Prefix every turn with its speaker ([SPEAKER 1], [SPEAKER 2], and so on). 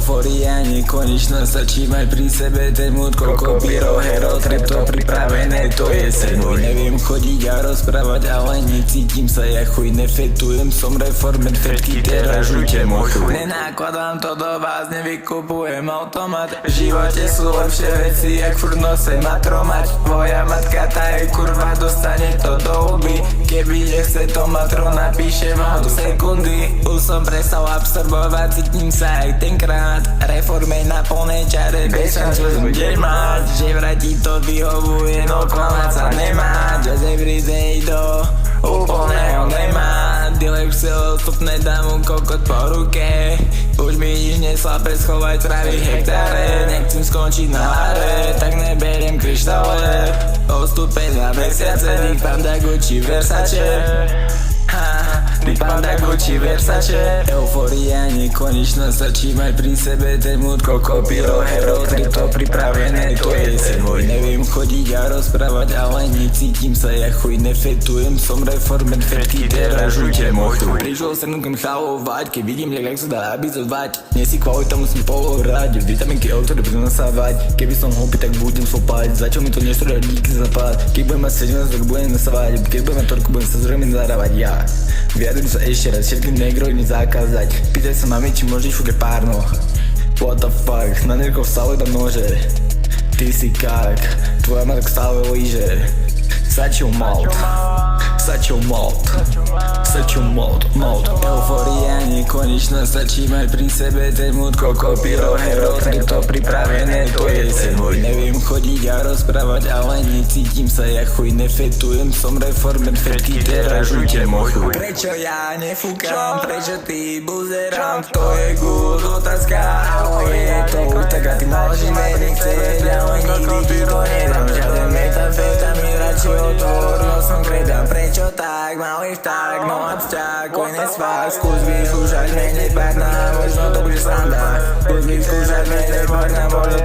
[SPEAKER 1] Eufória nekonečná, stačí mať pri sebe ten mood, koľko pyro, hero, trap to pripravené, to je sen môj. Neviem chodiť a rozprávať, ale necítim sa ja chuj, nefetujem, som reformer, fetky teraz žujte môj chuj. Nenakladám to do vás, nevykupujem automat, v živote sú lepšie veci, jak furt nosem matromat. Tvoja matka tá je kurva, dostane to do huby, keby nechce to matro, napíše vám do sekundy. Už som prestal absorbovať, cítim sa aj tenkrát, reforme na plnej čare, bez šancu budeš mať, že vraj ti to vyhovuje, no klamať sa nemá, just everyday do úplného nemá. Dealer chcel stupne, dám mu kokot po ruke, už mi nič neslapé, schovať travy hektáre, nechcem skončiť na hare, tak neberiem kryštále, odstúpeň na mesiace, Nick Panda Gucci Versace, Nick Panda Gucci Versace. Eufória nekonečná, stačí mať pri sebe ten mood, koľko pyro, hero, trap to pripravené, to je sen môj. Neviem chodiť a rozprávať, ale necítim sa ja chuj, nefetujem, som reformer, fetky teraz žujte môj chuj. Prišiel sem nukem chavovať, keď vidím, jak sa dá abizovať, nie si kvalita, musím pohrať, vitaminky, ktoré budem nasávať, keby som hlupý, tak budem slopať, začal mi to neštúrať díky zapad, keď budem mať 17, tak budem nasávať, keď budem mať torku, budem sa zrejme zarávať ja. Vyjadrujem sa ešte raz, všetkým negrojím zakázať, pýtaj sa mami, či môžeš fúkať párno. What the fuck, na nerkoch stále tam nože, ty si kak, tvoja matka stále líže. Such your mouth, such your mouth, such your mouth. Eufória nekonečná, stačí mať pri sebe ten mood, koľko pyro, hero, trap to pripravené, to je sen môj. Neviem chodiť a rozprávať, ale necítim sa ja chuj, nefetujem, som reformer, fetky teraz žujte môj chuj. Prečo ja nefúkam, prečo ty buzerám, to je good otázka, ale je to už tak a ty môžeme nechceť, ale nikdy ti to nedám, žiaden metafetamín, radšej otvor, no som kredám. Prečo tak, malý vták, no a vzťah, konec fakt, skús vyskúšať, menej pár na, možno to bude sranda, skús vyskúšať, menej pár na, možno